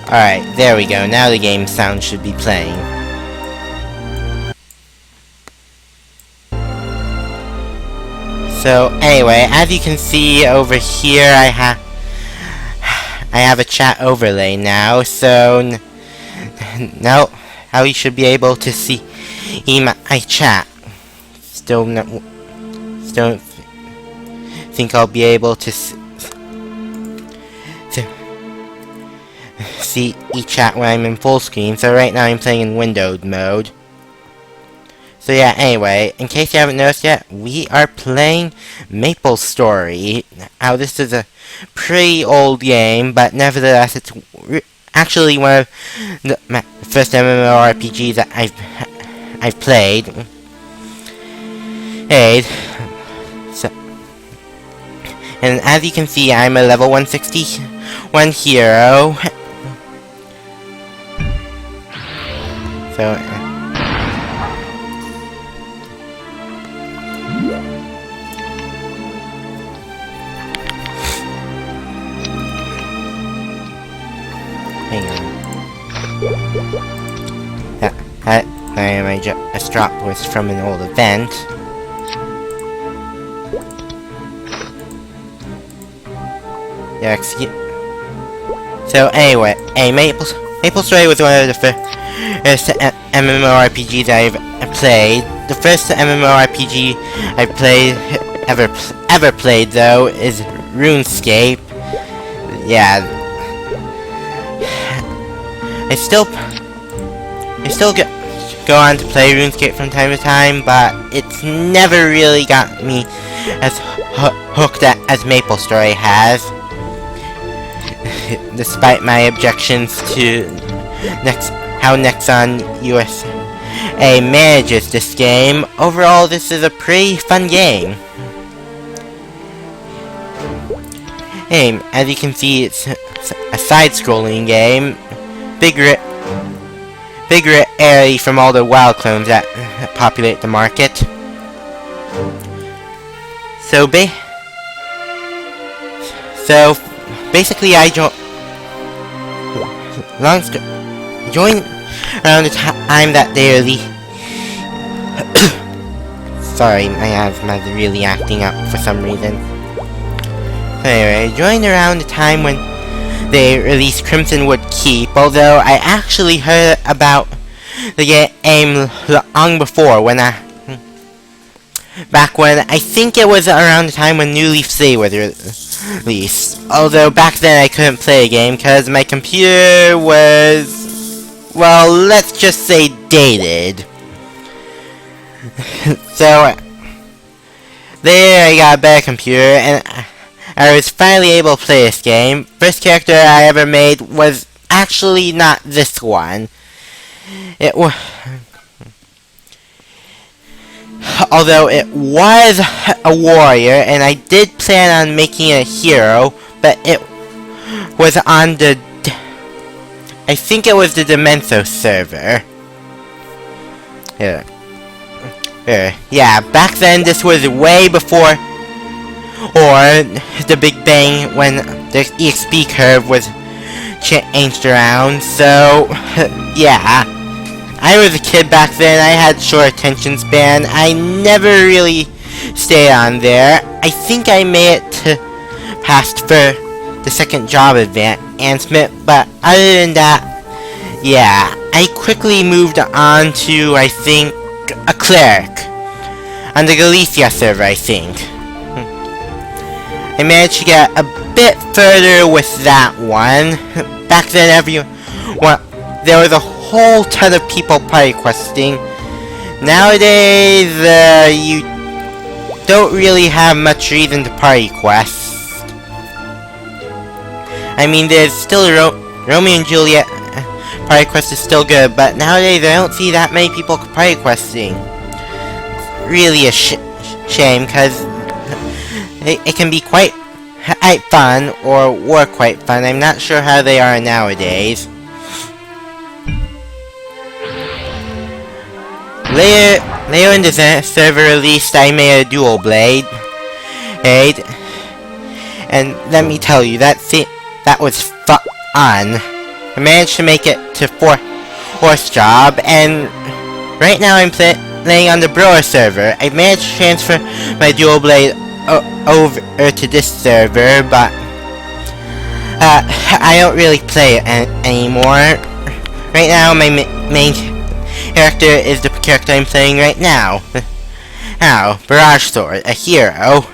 Alright, there we go. Now the game sound should be playing. So, anyway, as you can see over here, I have a chat overlay now, so now you should be able to see my chat. Still don't think I'll be able to see eChat when I'm in full screen, so right now I'm playing in windowed mode. So yeah, anyway, in case you haven't noticed yet, we are playing Maplestory. Now this is a pretty old game, but nevertheless it's actually one of the first MMORPGs that I've played. So, and as you can see, I'm a level 161 hero. So, hang on. I just dropped was from an old event. Yeah, so anyway, Maplestory was one of the first MMORPGs I've played. The first MMORPG I ever played though is RuneScape. Yeah, I still go on to play RuneScape from time to time, but it's never really got me as hooked as Maplestory has. Despite my objections to how Nexon USA manages this game, overall this is a pretty fun game. As you can see, it's a side-scrolling game, bigger area from all the WoW clones that populate the market. So basically, I joined around the time that they released. Sorry, my asthma is really acting up for some reason. Anyway, I joined around the time when they released Crimsonwood Keep, although I actually heard about the game long before, back when I think it was around the time when New Leaf City was released. Although back then I couldn't play a game because my computer was, well, let's just say dated. So there I got a better computer and I was finally able to play this game. First character I ever made was actually not this one. It was, although it was a warrior, and I did plan on making it a hero, but it was on the, I think it was the Demento server. Yeah, back then this was way before, or the Big Bang, when the EXP curve was changed around, so yeah. I was a kid back then, I had short attention span, I never really stayed on there. I think I made it to past for the second job advancement, but other than that, yeah, I quickly moved on to, I think, a cleric on the Galicia server, I think. I managed to get a bit further with that one. Back then, there was a whole ton of people party questing. Nowadays, you don't really have much reason to party quest. I mean, there's still Romeo and Juliet party quest is still good, but nowadays I don't see that many people party questing. It's really a shame, because it can be quite fun, or were quite fun. I'm not sure how they are nowadays. Later in the server release, I made a dual blade, and let me tell you, that was fun. I managed to make it to fourth job, and right now I'm playing on the Brewer server. I managed to transfer my dual blade over to this server, but I don't really play it anymore. Right now, my main character is the character I'm playing right now. Now, Barrage Sword, a hero.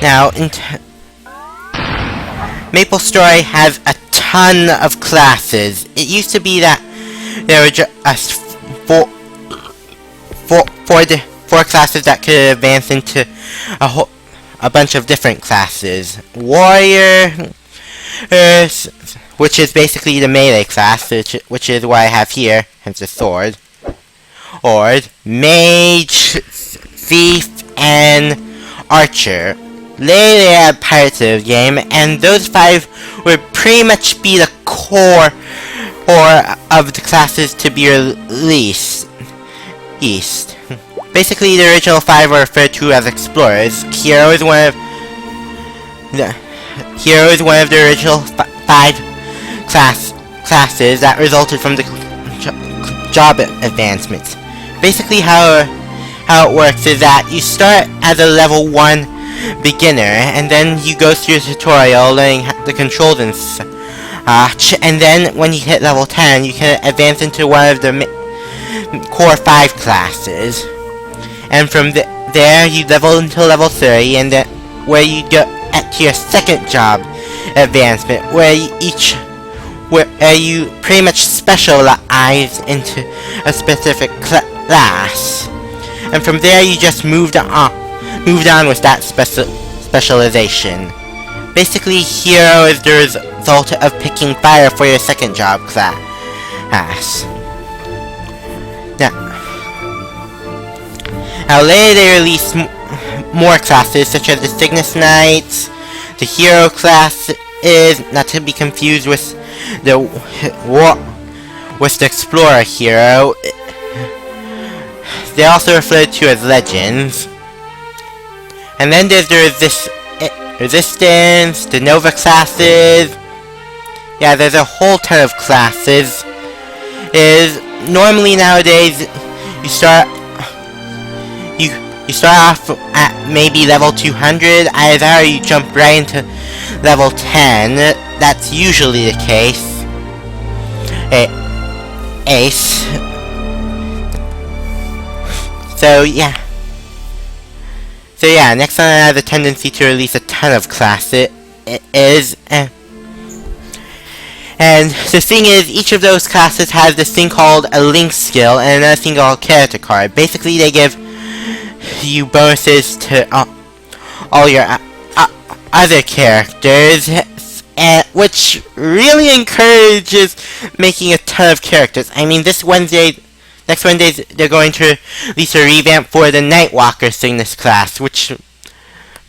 Now, Maplestory has a ton of classes. It used to be that there were just four classes that could advance into a bunch of different classes. Warrior, which is basically the melee class, which is what I have here, hence the sword. Or Mage, Thief, and Archer. Later they had Pirates of the game, and those 5 would pretty much be the core of the classes to be released. Basically, the original 5 were referred to as explorers. Hero is one of the original 5 classes that resulted from the job advancements. Basically, how it works is that you start as a level 1 beginner, and then you go through a tutorial learning the controls and such, and then when you hit level 10, you can advance into one of the core 5 classes. And from there, you level until level 30, and then where you go to your second job advancement, where you pretty much specialize into a specific class. And from there, you just moved on with that specialization. Basically, hero is the result of picking fire for your second job class. Now later they released more classes, such as the Cygnus Knights. The hero class is not to be confused with the explorer hero. They're also referred to as legends. And then there's the Resistance, the Nova classes. Yeah, there's a whole ton of classes. Normally nowadays you start off at maybe level 200, either or you jump right into level 10. That's usually the case. Ace. So yeah, next one has a tendency to release a ton of classes. And the thing is, each of those classes has this thing called a link skill and another thing called character card. Basically, they give you bonuses to all your other characters, which really encourages making a ton of characters. I mean, next Wednesday, they're going to release a revamp for the Nightwalker Cygnus class, which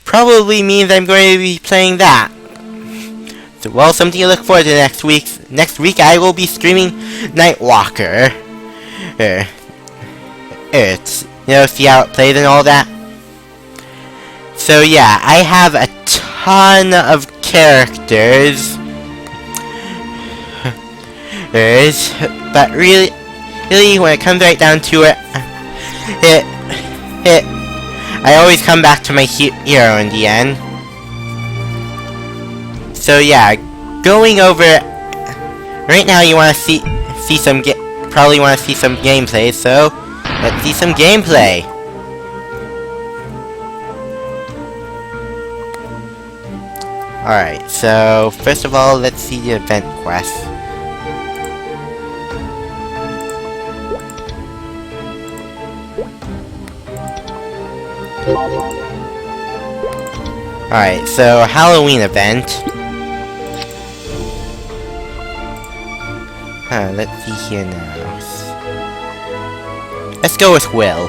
probably means I'm going to be playing that. So, well, something to look forward to next week. Next week, I will be streaming Nightwalker. See how it plays and all that. So yeah, I have a ton of characters. But really, when it comes right down to it, I always come back to my hero in the end. So yeah, going over right now, you want to see some probably want to see some gameplay. So let's see some gameplay. Alright, so first of all, let's see the event quest. Alright, so Halloween event. Let's see here now. Let's go with Will.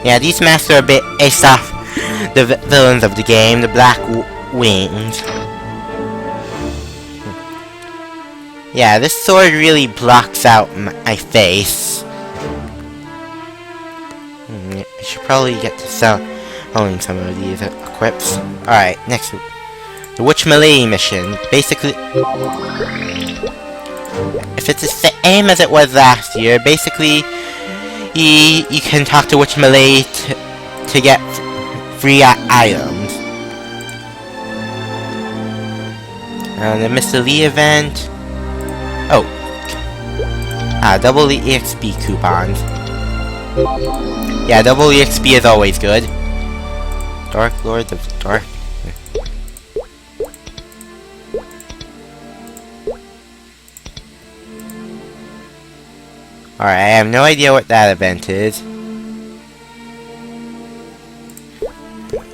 Yeah, these masks are a bit based off the villains of the game, the Black Wings. Yeah, this sword really blocks out my face. I should probably get to selling some of these equips. Alright, next the Witch Melee mission. Basically, if it's the same as it was last year, basically, you can talk to Witch Melee to get free items. The Mr. Lee event. Oh. Double EXP coupons. Yeah, double EXP is always good. Dark Lords of Dark. Alright, I have no idea what that event is.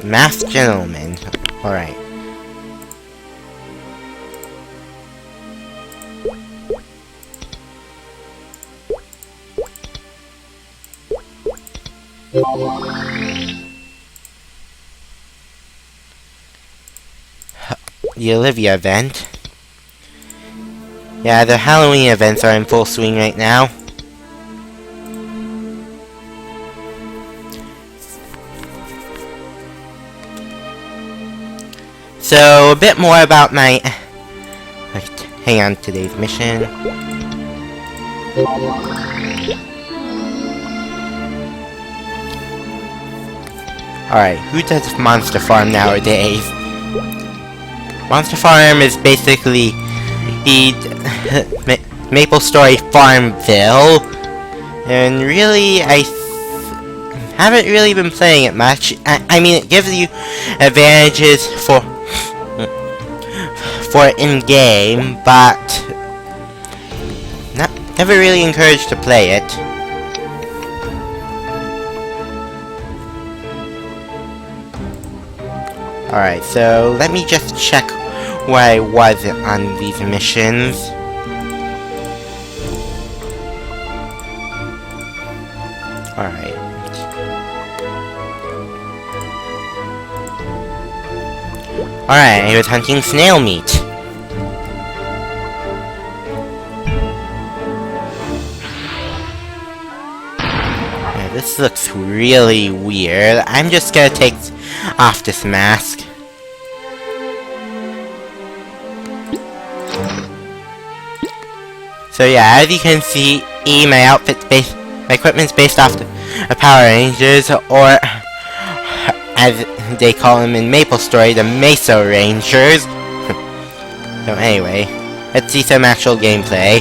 Masked Gentleman. Alright. The Olivia event. Yeah, the Halloween events are in full swing right now. So, a bit more about my... hang on, today's mission. Alright, who does Monster Farm nowadays? Monster Farm is basically the Maplestory Farmville, and really, I haven't really been playing it much. I mean, it gives you advantages for in-game, but never really encouraged to play it. Alright, so let me just check where I was on these missions. Alright. Alright, I was hunting snail meat. Yeah, this looks really weird. I'm just gonna take off this mask. So yeah, as you can see, my equipment's based off the Power Rangers, or as they call them in Maplestory, the Meso Rangers. So anyway, let's see some actual gameplay.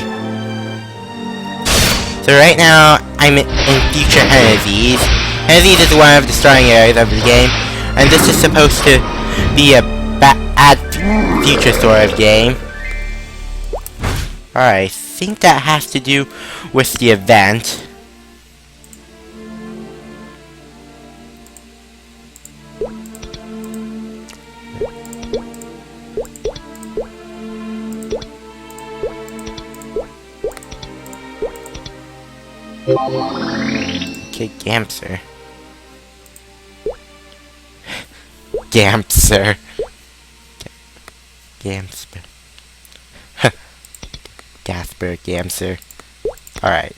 So right now, I'm in Future Entities. Entities is one of the starting areas of the game, and this is supposed to be a bad future sort of game. Alright, I think that has to do with the event. Okay, Gamser. Gamser. Gamser. Gasper, Gamser. Alright.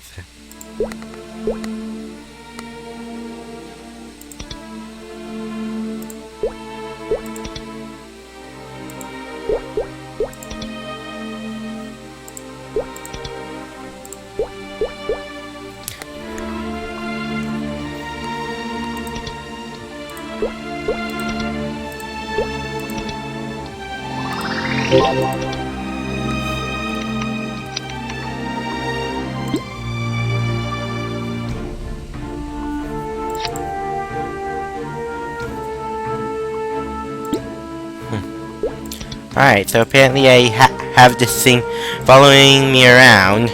Alright, so apparently I have this thing following me around.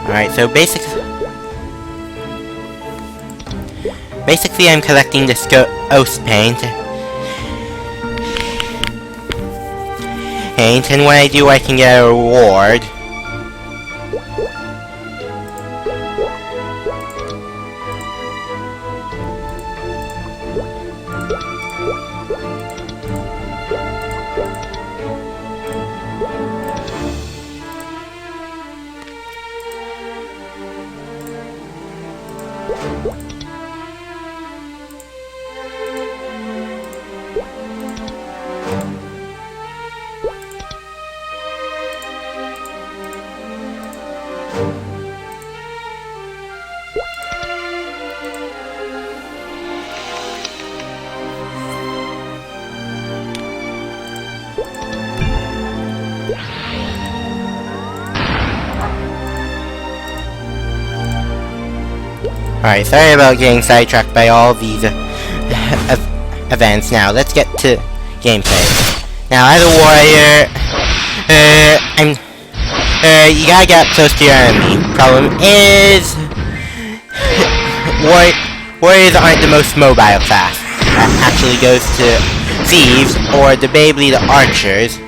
Alright, so basically I'm collecting this ghost paint. And when I do, I can get a reward. Alright, sorry about getting sidetracked by all these events. Now, let's get to gameplay. Now, as a warrior, you gotta get up close to your enemy. Problem is, warriors aren't the most mobile class. That actually goes to thieves, or debatably the archers.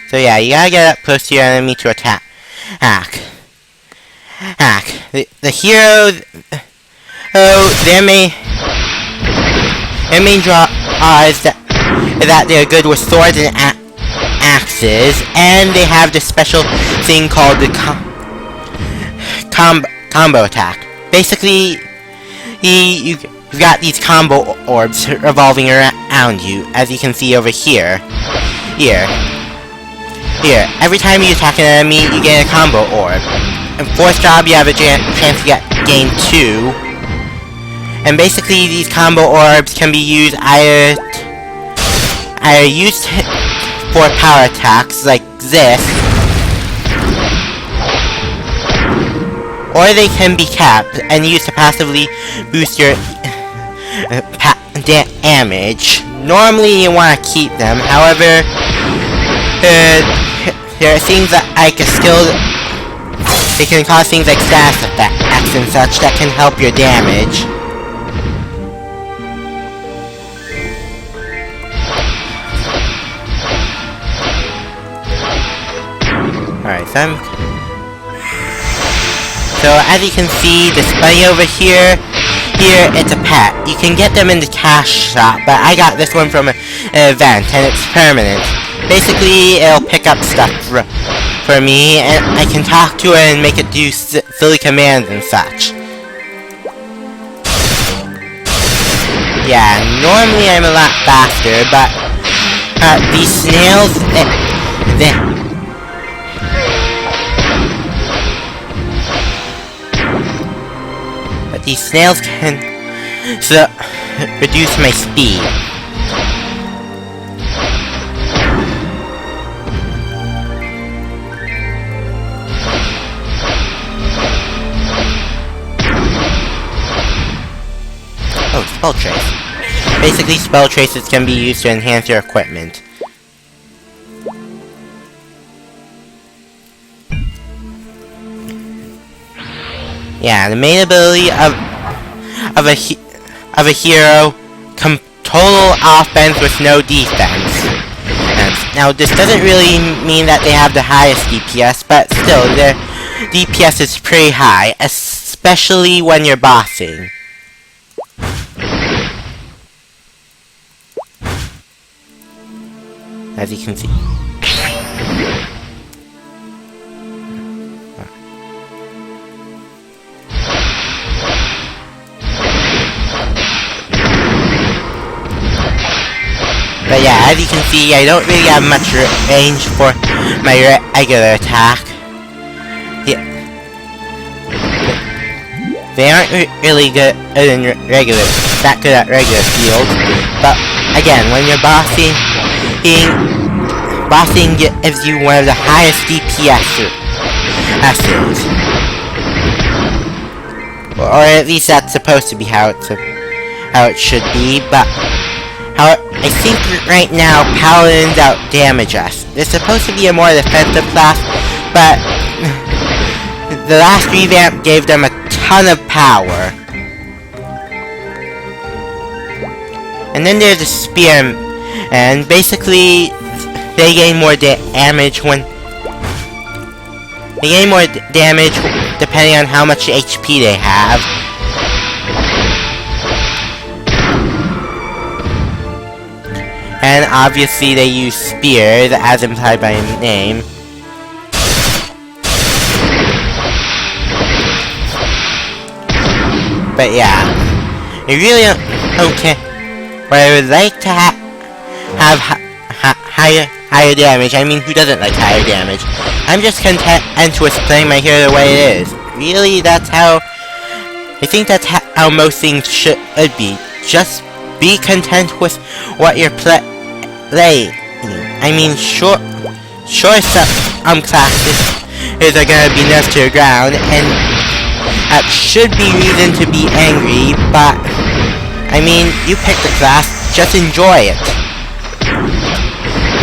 So yeah, you gotta get up close to your enemy to attack. The heroes, their main draw is that they're good with swords and axes, and they have this special thing called the combo attack. Basically, you've got these combo orbs revolving around you, as you can see over here. Here, every time you attack an enemy, you get a combo orb. In 4th job, you have a chance to gain 2. And basically, these combo orbs can be used either used for power attacks like this, or they can be kept and used to passively boost your damage. Normally, you want to keep them. However, there are things like a skill. They can cause things like status effects and such that can help your damage. Alright, so as you can see, this bunny over here, it's a pet. You can get them in the cash shop, but I got this one from an event, and it's permanent. Basically, it'll pick up stuff for me, and I can talk to it and make it do silly commands and such. Yeah, normally I'm a lot faster, but these snails, these snails can reduce my speed. Oh, spell trace. Basically, spell traces can be used to enhance your equipment. Yeah, the main ability of a hero, total offense with no defense. Now, this doesn't really mean that they have the highest DPS, but still, their DPS is pretty high, especially when you're bossing. As you can see. But yeah, as you can see, I don't really have much range for my regular attack. Yeah. They aren't really good that good at regular field. But again, when you're bossing gives you one of the highest DPS's. Or at least that's supposed to be how it should be, but I think right now Paladins out-damage us. They're supposed to be a more defensive class, but the last revamp gave them a ton of power. And then there's the Spear, and basically they gain more damage depending on how much HP they have. And obviously they use spears, as implied by name. But yeah, I really don't care. But I would like to have higher damage. I mean, who doesn't like higher damage? I'm just content with playing my hero the way it is. Really, that's how I think that's how most things should be. Just be content with what you're playing. I mean, sure some classes are gonna be nerfed to the ground, and that should be reason to be angry, but I mean, you pick the class, just enjoy it.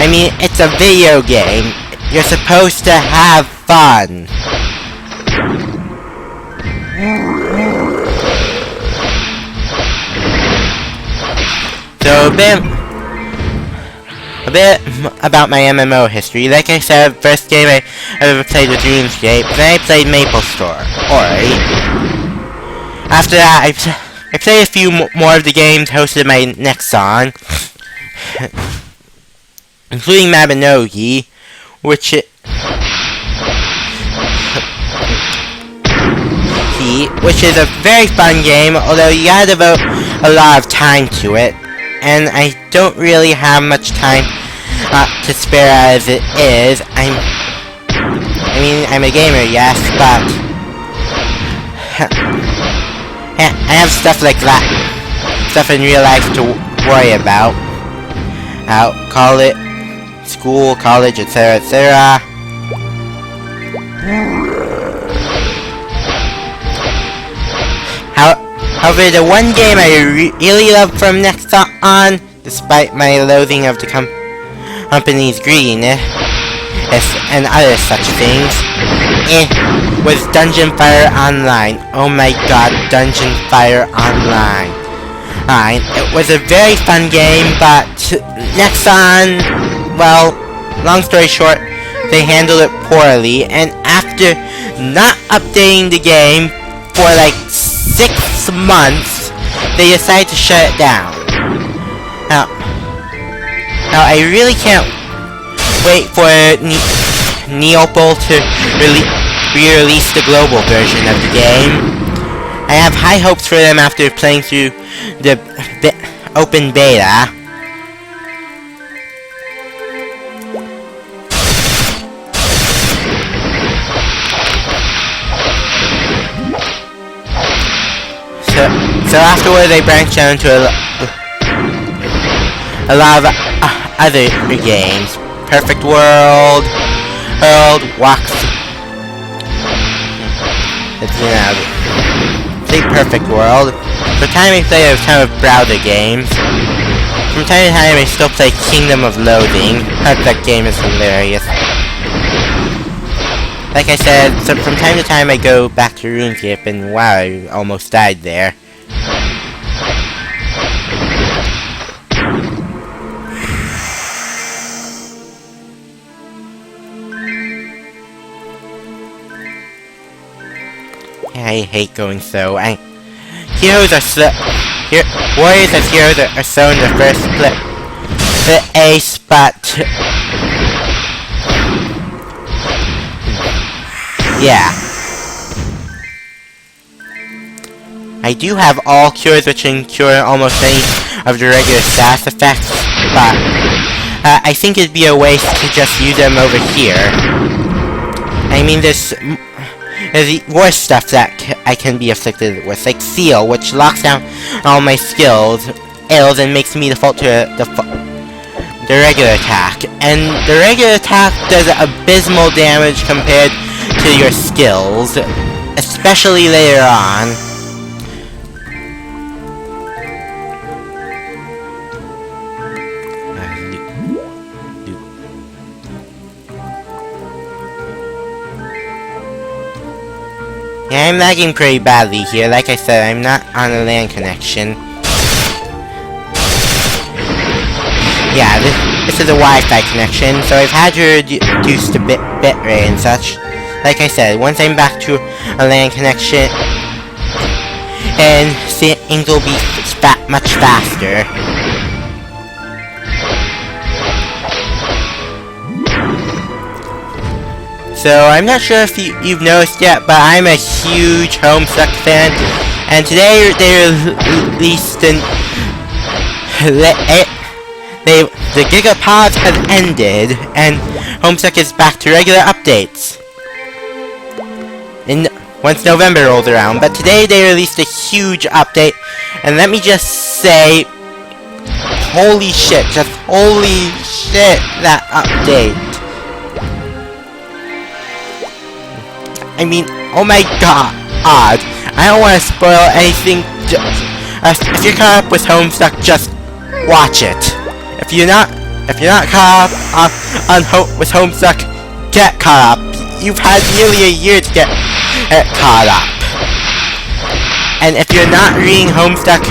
I mean, it's a video game. You're supposed to have fun. So a bit about my MMO history. Like I said, first game I ever played was RuneScape. Then I played Maplestory. After that, I played a few more of the games hosted by Nexon, including Maplestory, which is a very fun game, although you gotta devote a lot of time to it, and I don't really have much time to spare as it is. I mean, I'm a gamer, yes, but I have stuff like that, stuff in real life to worry about. Call it school, college, etc., etc. However, the one game I really love from Nexon, despite my loathing of the company's greediness and other such things, was Dungeon Fire Online. Oh my god, Dungeon Fire Online. It was a very fun game, but Nexon, well, long story short, they handled it poorly, and after not updating the game for like 6 months, they decided to shut it down. Now I really can't wait for Neopol to re-release the global version of the game. I have high hopes for them after playing through the open beta. So afterward, they branched out into a lot of other games. Perfect World, Walks. Play Perfect World. For time I play a ton of browser games. From time to time I still play Kingdom of Loathing. That game is hilarious. Like I said, so from time to time I go back to RuneScape, and wow, I almost died there. I hate going slow. Heroes are slow. Warriors as heroes are slow in the first place, but yeah. I do have all cures, which can cure almost any of the regular status effects, but I think it'd be a waste to just use them over here. I mean, there's worse stuff that I can be afflicted with, like Seal, which locks down all my skills, and makes me default to the regular attack. And the regular attack does abysmal damage compared to your skills, especially later on. Yeah, I'm lagging pretty badly here. Like I said, I'm not on a LAN connection. Yeah, this is a Wi-Fi connection, so I've had to reduce the bitrate and such. Like I said, once I'm back to a LAN connection, and things will be much faster. So, I'm not sure if you've noticed yet, but I'm a huge Homestuck fan, and today they released the Gigapause has ended, and Homestuck is back to regular updates. And once November rolls around. But today they released a huge update, and let me just say, holy shit, just holy shit, that update. I mean, oh my god, I don't want to spoil anything. If you're caught up with Homestuck, just watch it. If you're not caught up with Homestuck, get caught up. You've had nearly a year to get caught up. And if you're not reading Homestuck,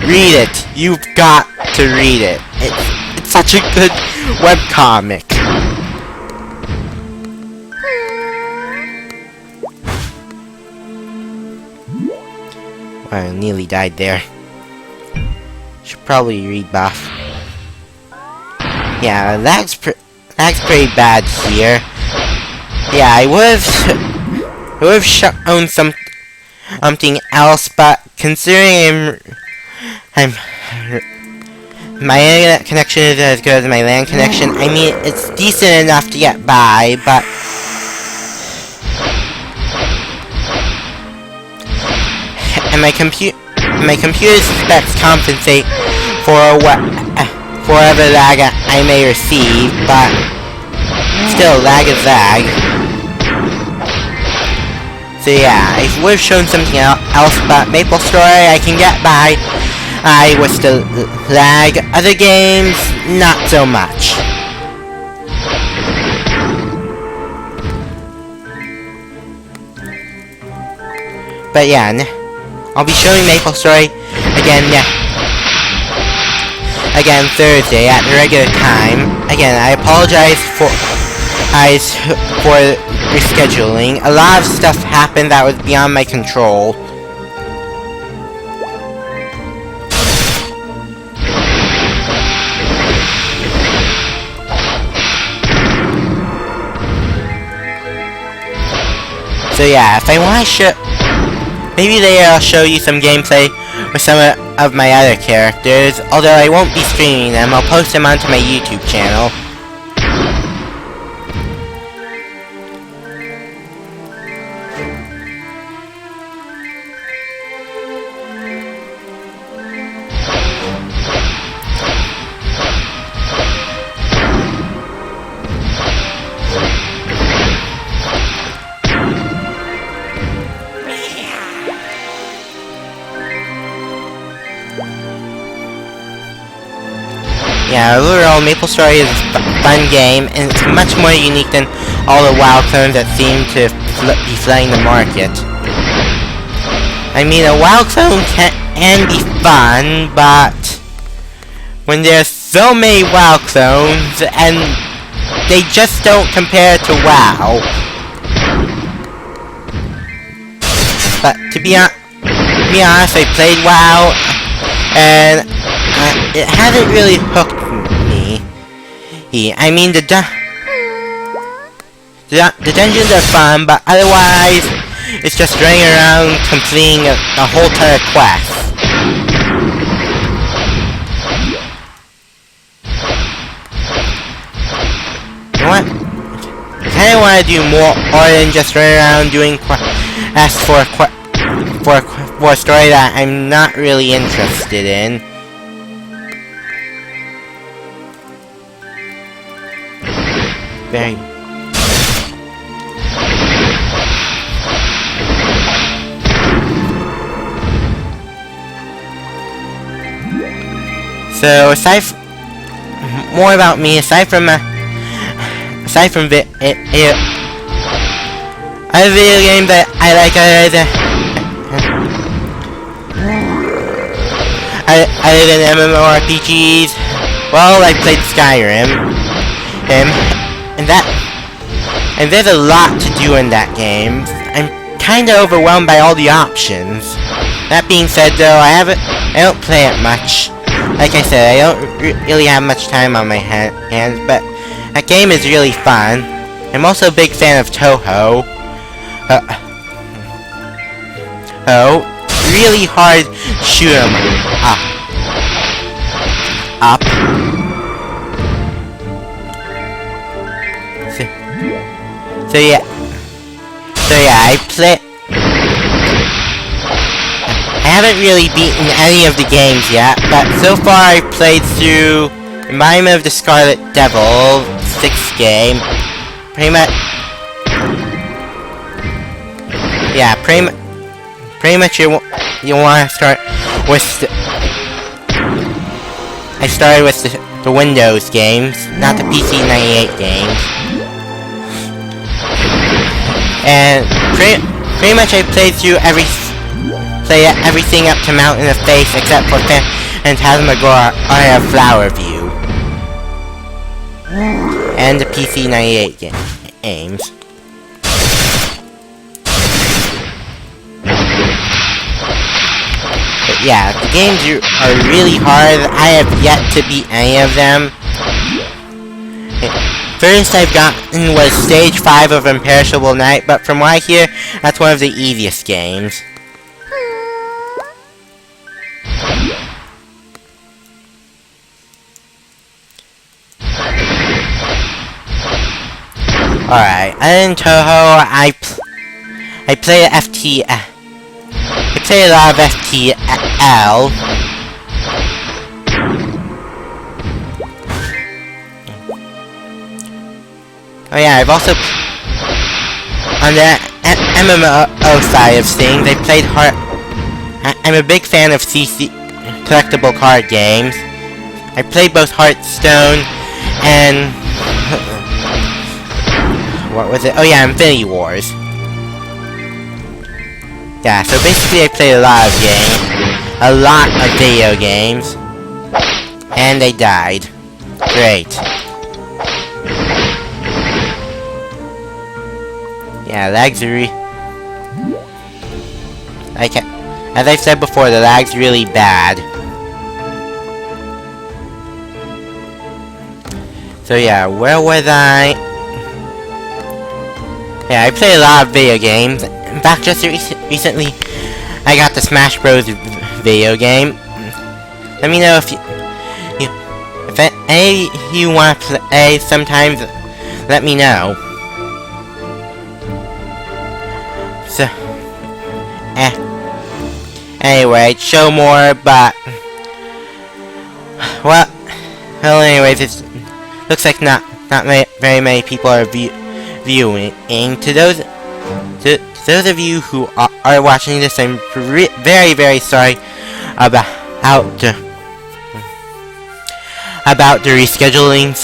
read it. You've got to read it. It's such a good webcomic. I nearly died there. Should probably read buff. Yeah, that's pretty bad here. Yeah, I would have shown something else, but considering my internet connection isn't as good as my LAN connection, I mean, it's decent enough to get by, but and my computer specs compensate for whatever lag I may receive, but still, lag is lag. So yeah, I would have shown something else, but Maplestory I can get by. I was still lag. Other games, not so much. But yeah, I'll be showing Maplestory again Thursday at the regular time. Again, I apologize for rescheduling. A lot of stuff happened that was beyond my control. So yeah, if I want to maybe later I'll show you some gameplay with some of my other characters, although I won't be streaming them. I'll post them onto my YouTube channel. Yeah, overall, Maplestory is a fun game, and it's much more unique than all the WoW clones that seem to be flooding the market. I mean, a WoW clone can be fun, but when there's so many WoW clones, and they just don't compare to WoW. But to be honest, I played WoW, and it hasn't really hooked me. I mean, the dungeons are fun, but otherwise, it's just running around completing a whole ton of quests. You know what? I kinda wanna do more than just run around doing quests for a story that I'm not really interested in. Very. So more about me, aside from other video games that I like other than MMORPGs, well, I played Skyrim, and there's a lot to do in that game. I'm kinda overwhelmed by all the options. That being said, though, I don't play it much. Like I said, I don't really have much time on my hands, but that game is really fun. I'm also a big fan of Toho. Really hard shoot 'em up. So yeah, I play. I haven't really beaten any of the games yet, but so far I've played through Environment of the Scarlet Devil, 6th game. Pretty much... Yeah, pretty much you want to start with the... I started with the Windows games, not the PC 98 games. And pretty much I played through everything up to Mountain of Faith except for Phantasmagoria Flower View. And the PC 98 games. But yeah, the games are really hard. I have yet to beat any of them. First I've gotten was Stage 5 of Imperishable Night, but from what I hear, that's one of the easiest games. Alright, in Toho, I play I play a lot of FTL. Oh yeah, I've also... On the MMO side of things, I played I'm a big fan of CC collectible card games. I played both Hearthstone and... What was it? Oh yeah, Infinity Wars. Yeah, so basically I play a lot of games. A lot of video games. And they died. Great. Yeah, lags are as I said before, the lag's really bad. So yeah, where was I? Yeah, I play a lot of video games. In fact, just recently, I got the Smash Bros. Video game. Let me know if any of you want to play. Sometimes, let me know. So, anyway, show more, but well, anyways, it looks like not very many people are viewing. To those of you who are watching this, I'm very sorry about the rescheduling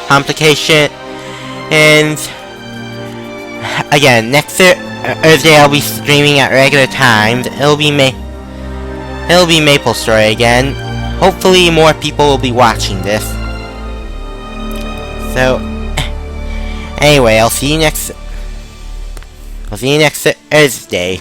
complication. And again, next Thursday I'll be streaming at regular times. It'll be Maplestory again. Hopefully more people will be watching this. So anyway, I'll see you next Thursday.